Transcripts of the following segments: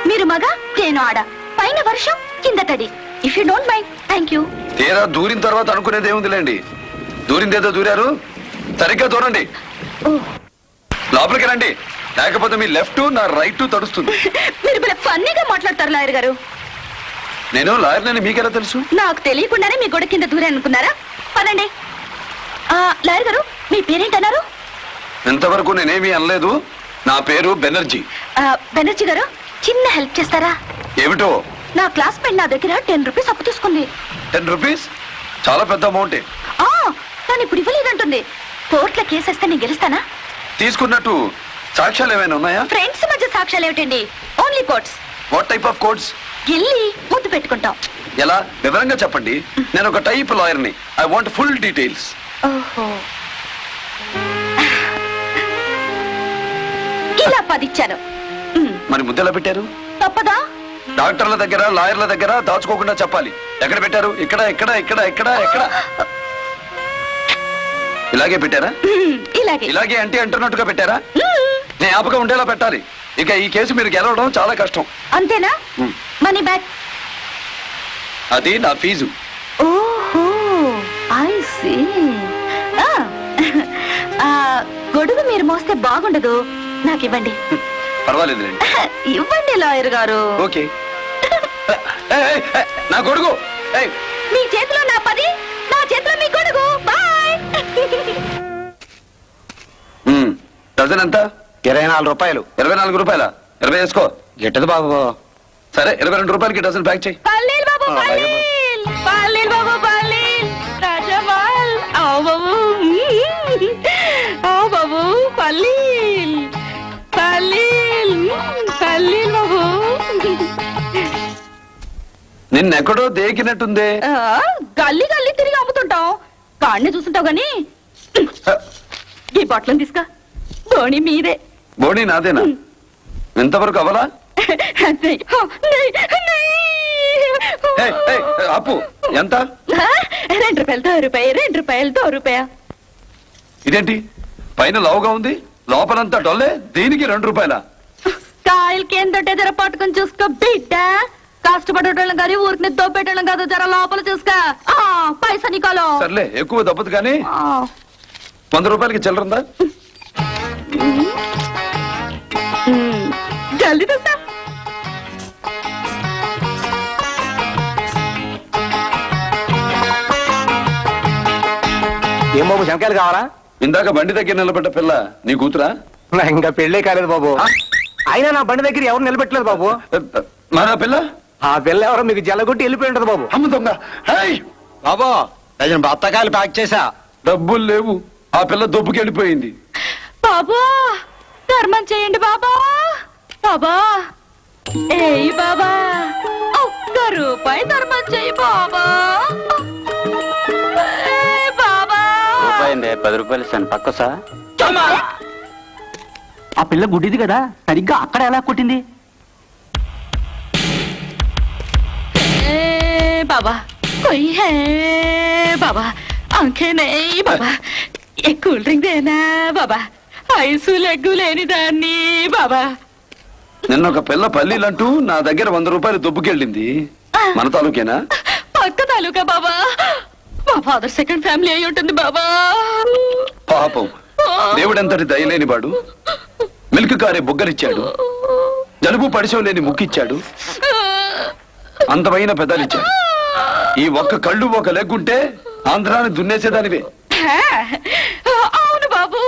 మీరు మగ నేను ఆడ, పైన వర్షం కింద తడి. If you don't mind, thank you. తీరా దూరిన తర్వాత అనుకునేది ఏముందిలేండి. దూరిందేదో దూరారు, సరిగ్గా దూరండి. లోపలికి రండి, లేకపోతే మీ లెఫ్ట్ నా రైట్ తడుస్తుంది. మీరు ఫన్నీగా మాట్లాడతారు లాయర్ గారు. నేను లాయర్నని మీకెలా తెలుసు? నాకు తెలియకుండానే మీ గొడవ కింద దూరే అనుకున్నారా? పదండి. లాయర్ గారు, మీ పేరేంటన్నారు? ఇంతవరకు నేనేమీ అనలేదు. నా పేరు బెనర్జీ. బెనర్జీ గారు, చిన్న హెల్ప్ చేస్తారా? ఏమిటో? నా క్లాస్మేట్ నా దగ్గర 10 రూపీస్ అప్పు తీసుకుంది. 10 రూపీస్? చాలా పెద్ద అమౌంటే. కానీ ఇప్పుడు ఇవ్వలేదంటుంది. కోర్టులో కేసేస్తే నేను గెలుస్తానా? తీసుకున్నట్టు సాక్ష్యాలు ఏమైనా ఉన్నాయా? ఫ్రెండ్స్ మధ్య సాక్ష్యాలు ఏమిటండి? Only courts. What type of courts? గిల్లి ముద్దు పెట్టుకుంటాం. ఎలా? వివరంగా చెప్పండి. నేను ఒక టైప్ లాయర్ని. I want full details. ఓహో, ఇలా 10 ఇచ్చాను. మరి ముద్దెలా పెట్టారు? తప్పదా? డాక్టర్ల దగ్గర లాయర్ల దగ్గర దాచుకోకుండా చెప్పాలి. ఎక్కడ పెట్టారు? ఇక్కడ ఇక్కడ ఇక్కడ ఇక్కడ ఎక్కడ? ఇలాగే పెట్టారా? ఇలాగే అంటే అంటున్నట్టుగా పెట్టారా? నేను ఆపగా ఉండేలా పెట్టాలి. ఇక ఈ కేసు మీరు గెలవడం చాలా కష్టం. అంతేనా? Money back. అది నా ఫీజు. ఓహో, ఐ సీ. గొడుగు మీరు మోస్తే బాగుండదు, నాకు ఇవ్వండి. పర్వాలేదులేండి. ఇవ్వండి లాయర్ గారు. ఓకే. నా గొడుగు. మీ చేతిలో నా 10, నా చేతిలో మీ గొడుగు. బాయ్. డజన్ ఎంత? 24 రూపాయలు. 24 రూపాయల? 20 వేసుకో. గిట్టదు బాబు. సరే, 22 రూపాయలకి డజన్ ప్యాక్ చేయి. పల్లీల్ బాబు, పల్లీల్. పల్లీల్ బాబు, పల్లీల్. రాజమాల్. ఆవు బాబు. ఆవు బాబు, పల్లీల్. పల్లీల్. పల్లీల్ బాబు. నిన్నెక్కడో దేకినట్టుందే. గల్లీ గల్లీ తిరిగి అమ్ముతుంటాం. కాడిని చూస్తుంటావు గాని ఈ బట్టలను తీసుకా. బోణి మీదే. బోణి నాదేనా? ఎంతవరకు అవలా? అప్పు ఎంత? 2 రూపాయలు, 2 రూపాయలు, 2 రూపాయ. ఇదేంటి పైన లావుగా ఉంది, లోపలంతా డొల్లే, దీనికి 2 రూపాయల? కాయలకేందంటే జర పట్టుకొని చూసుకో బిడ్డ. కష్టపడేటోళ్ళం కానీ ఊరికి దోపెట్టడం కాదు, జర లోపల చూసుకో. పైసా నీకోలో. సర్లే, ఎక్కువ దప్పదు కానీ 100 రూపాయలకి చిల్లరుందా? జల్దీ చూస్తా. ఏం బాబు, శంకాయలు కావాలా? ఇందాక బండి దగ్గర నిలబడ్డ పిల్ల నీ కూతురా? ఇంకా పెళ్ళే కాలేదు బాబు. అయినా నా బండి దగ్గర ఎవరు నిలబెట్టలేదు బాబు. మన పిల్ల? ఆ పిల్ల ఎవరో మీకు జల్లగొట్టి వెళ్ళిపోయి ఉంటది బాబు. అమ్మ దొంగ. బాబు, డజన్ బత్తకాయలు ప్యాక్ చేసా. డబ్బులు లేవు, ఆ పిల్ల దొబ్బుకి వెళ్ళిపోయింది. బాబా, ధర్మం చేయండి బాబా. బాబా, ఏయ్ బాబా, 1 రూపాయి ధర్మం చేయి బాబా. బాబా, 10 రూపాయలు ఇస్తాను పక్క సార్. ఆ పిల్ల గుడ్డిది కదా, సరిగ్గా అక్కడ ఎలా కొట్టింది? బాబా कोई है बाबा, आंखें नहीं बाबा, एक కూల్ డ్రింక్ దేనా బాబా, ఐసు లెగ్గు లేని దాన్ని బాబా. నిన్న ఒక పిల్ల పల్లీలంటూ నా దగ్గర 100 రూపాయలు దొబ్బుకెళ్ళింది. మన తాలూకేనా? పక్క తాలూకా బాబా. మా ఫాదర్ సెకండ్ ఫ్యామిలీ అయి ఉంటుంది బాబా. పాపం, దేవుడంతటి దయలేని వాడు మిల్క్ కారే బొగ్గలిచ్చాడు, జలుబు పడిశం లేని ముక్కిచ్చాడు, అందమైన పెదాలిచ్చాడు. ఈ ఒక్క కళ్ళు ఒక లెగ్గుంటే ఆంధ్రాన్ని దున్నేసేదానివే. అవును బాబు,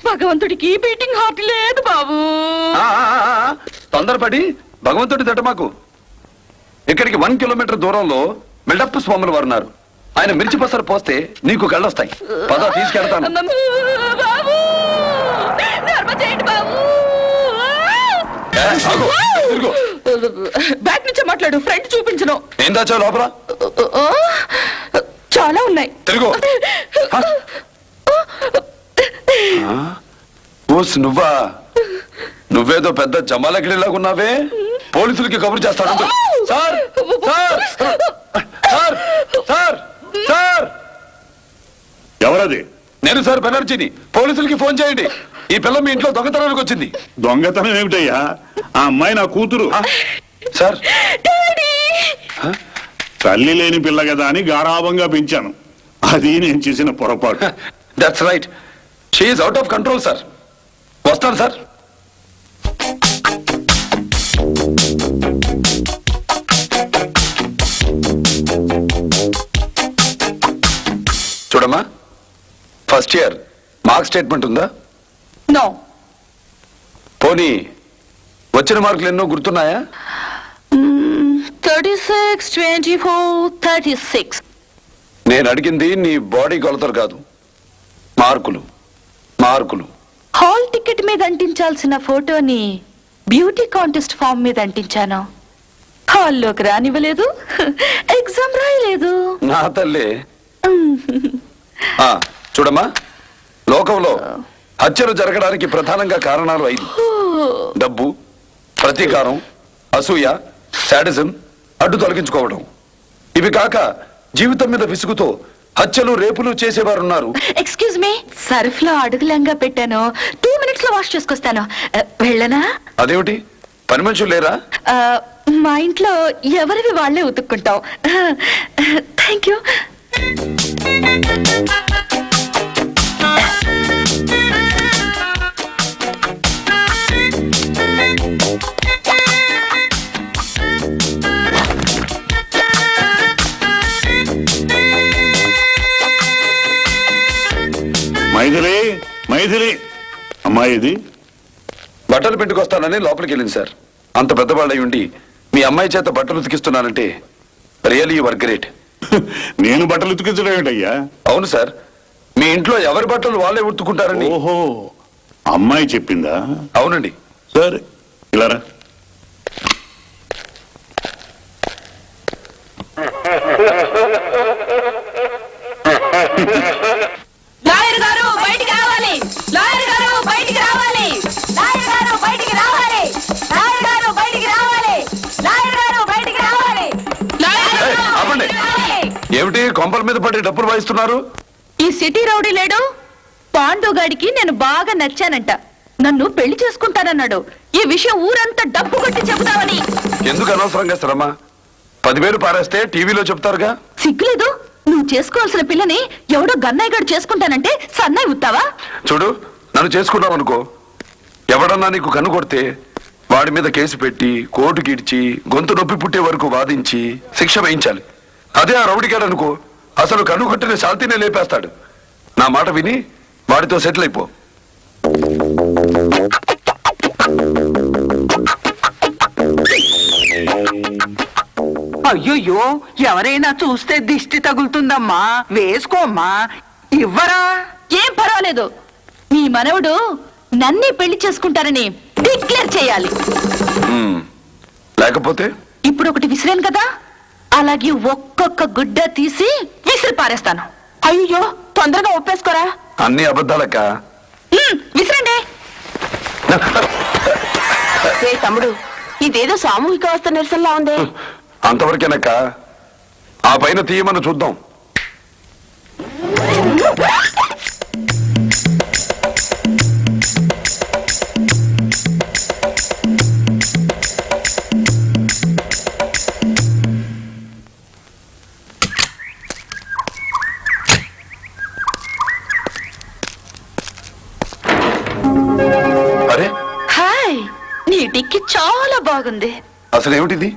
భగవంతుడికి బీటింగ్ హార్ట్ లేదు బాబు. తొందరపడి భగవంతుడి దట మాకు. ఇక్కడికి 1 కిలోమీటర్ దూరంలో బిల్డప్ స్వాములు వారు ఉన్నారు. ఆయన మిర్చి పసరు పోస్తే నీకు కళ్ళొస్తాయి. పద, తీసుకెళ్తాను. బాబు, ధర్మం చేయండి బాబు. బ్యాక్ నుంచే మాట్లాడు, ఫ్రంట్ చూపించను. ఏం దాచావు లోపల? చాలా ఉన్నాయి. తిరుగు. ఓస్ నువ్వా? నువ్వేదో పెద్ద జమాలగిరిలాగా ఉన్నావే. పోలీసులకి కబురు చేస్తాడు. Sir sir sir sir sir, ఎవరది? నేను సార్ బెనర్జీని. పోలీసులకి ఫోన్ చేయండి. ఈ పిల్ల మీ ఇంట్లో దొంగతనానికి వచ్చింది. దొంగతనం ఏమిటయ్యా? ఆ అమ్మాయి నా కూతురు. సార్ తల్లి లేని పిల్ల కదా అని గారాభంగా పెంచాను. అది నేను చేసిన పొరపాటు. That's right. She is out of control sir. వస్తాను సార్. చూడమ్మా, ఫస్ట్ ఇయర్ మార్క్ స్టేట్మెంట్ ఉందా? నో. పోనీ వచ్చిన మార్కులు ఎన్నో గుర్తున్నాయా? 36, 24, 36. నేను అడిగింది నీ బాడీ కొలతలు కాదు, మార్కులు. మార్కులు హాల్ టికెట్ మీద అంటించాల్సిన ఫోటోని బ్యూటీ కాంటెస్ట్ ఫామ్ మీద అంటించాను. హాల్లోకి రానివ్వలేదు, ఎగ్జామ్ రాయలేదు. నా తల్లి. చూడమ్మా, లోకంలో హత్యలు జరగడానికి ప్రధానంగా కారణాలు 5: డబ్బు, ప్రతీకారం, అసూయ, శాడిజం, అడ్డు తొలగించుకోవడం. ఇవి కాక జీవితం మీద విసుగుతో హత్యలు, రేపులు చేసేవారున్నారు. ఎక్స్క్యూజ్ మీ, సర్ఫ్ లో అడుగులంగా పెట్టాను, 2 minutes లో వాష్ చేసుకొస్తాను. వెళ్ళనా? అదేమిటి, పని మనుషులు లేరా? మా ఇంట్లో ఎవరివి వాళ్లే ఉతుక్కుంటాం. Thank you. మైథిలి, మైథిలి అమ్మాయి ఇది. బట్టలు పెట్టుకొస్తానని లోపలికి వెళ్ళింది సార్. అంత పెద్దవాళ్ళై ఉండి మీ అమ్మాయి చేత బట్టలు ఉతికిస్తున్నానంటే రియలీ యువర్ గ్రేట్. నేను బట్టలు ఉతికించడం ఏంటయ్యా? అవును సార్, మీ ఇంట్లో ఎవరి బట్టలు వాళ్ళే ఉతుక్కుంటారని. ఓహో, అమ్మాయి చెప్పిందా? అవునండి. సరే, ఇలారా. లాయర్ గారు బయటికి రావాలి, లాయర్ గారు బయటికి రావాలి, లాయర్ గారు బయటికి రావాలి, లాయర్ గారు బయటికి రావాలి, లాయర్ గారు బయటికి రావాలి. ఆపండి. ఏమిటి కొంపల మీద పడి డబ్బులు వాయిస్తున్నారు? ఈ సిటీ రౌడీ లేడు, పాండుగాడికి నేను బాగా నచ్చానంట, నన్ను పెళ్లి చేసుకుంటానన్నాడు. ఈ విషయం ఊరంతా డబ్బు కొట్టి చెబుతావని. ఎందుకు అనవసరంగా శ్రమ? 10,000 పారేస్తే టీవీలో చెప్తారుగా. సిగ్గులేదు? నువ్వు చేసుకోవాల్సిన పిల్లని ఎవడో గన్నయ్య గారు చేసుకుంటానంటే సన్నాయి ఉత్తావా? చూడు, నన్ను చేసుకున్నావు అనుకో, ఎవడన్నా నీకు కన్ను కొడితే వాడి మీద కేసు పెట్టి కోర్టుకి ఇడ్చి గొంతు నొప్పి పుట్టే వరకు వాదించి శిక్ష వేయించాలి. అదే ఆ రౌడీగాడు అనుకో, అసలు కన్ను కొట్టిన శాంతినే లేపేస్తాడు. నా మాట విని వాడితో సెటిల్ అయిపో. అయ్యో, ఎవరైనా చూస్తే దిష్టి తగులుతుందమ్మా, వేసుకోమ్మా. ఇవ్వరా? ఏం పర్వాలేదు, మీ మనవడు నన్నే పెళ్లి చేసుకుంటారని డిక్లేర్ చేయాలి. లేకపోతే ఇప్పుడు ఒకటి విసిరాను కదా, అలాగే ఒక్కొక్క గుడ్డ తీసి విసిరి పారేస్తాను. అయ్యో, తొందరగా ఒప్పేసుకోరా. అన్ని అబద్ధాలక్క. విసిరండి. తమ్ముడు, ఇదేదో సామూహిక అవస్థ నిరసనలా ఉంది. అంతవరకేనక్క, ఆ పైన తీయమని చూద్దాం. అరే, హాయ్, నీ టిక్కి చాలా బాగుంది. అసలు ఏమిటిది?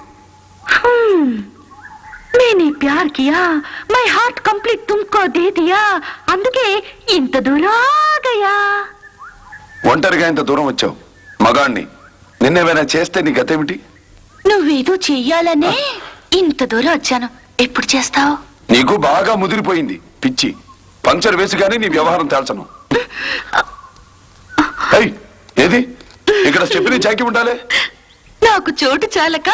मैंने प्यार किया, मैं हार्ट कंप्लीट तुमको दे दिया, అందుకే ఇంత దూరం ఆగయా. ఒంటరిగా ఇంత దూరం వచ్చావు, మగాణ్ణి. నిన్నేమైనా చేస్తే నీ గతేమిటి? నువ్వేదో చెయ్యాలనే ఇంత దూరం వచ్చాను. ఎప్పుడు చేస్తావు? నీకు బాగా ముదిరిపోయింది పిచ్చి. పంక్చర్ వేసి కానీ నీ వ్యవహారం తేల్చను. ఏది ఇక్కడ చెప్పిన చాకి ఉండాలి. నాకు చోటు చాలక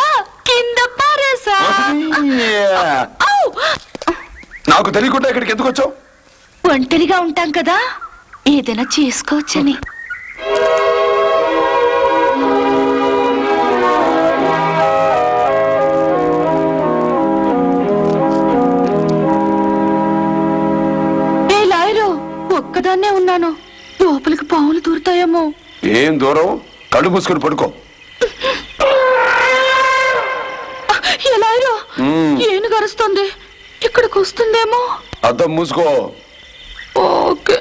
కింద పారేసా. నాకు తెలియకుండా ఇక్కడికి ఎందుకు వచ్చావు? ఒంటరిగా ఉంటాం కదా, ఏదైనా చేసుకోవచ్చని. ఏ లాయరు, ఒక్కదాన్నే ఉన్నాను, లోపలికి పావులు దూరుతాయేమో. ఏం దూరం, కళ్ళు మూసుకుని పడుకో. ఎలాగో ఏను గరుస్తుంది, ఇక్కడికి వస్తుందేమో. అద్దం మూసుకో. ఓకే.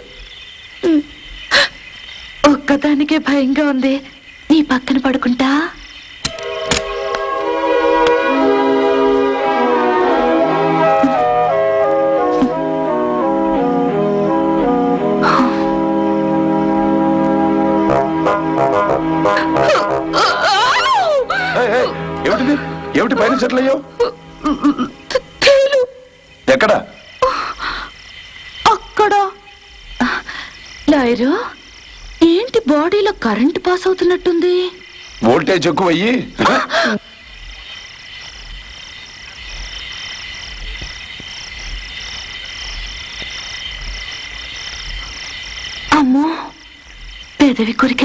ఒక్కదానికే భయంగా ఉంది, నీ పక్కన పడుకుంటా. ఏమిటిది? ఏమిటి పైన సెటిల్ అయ్యావు? ఎక్కడ? అక్కడ. లాయరు, ఏంటి బాడీలో కరెంట్ పాస్ అవుతున్నట్టుంది? వోల్టేజ్ ఎక్కువయ్యి. అమ్మో, పెదవి కొరికే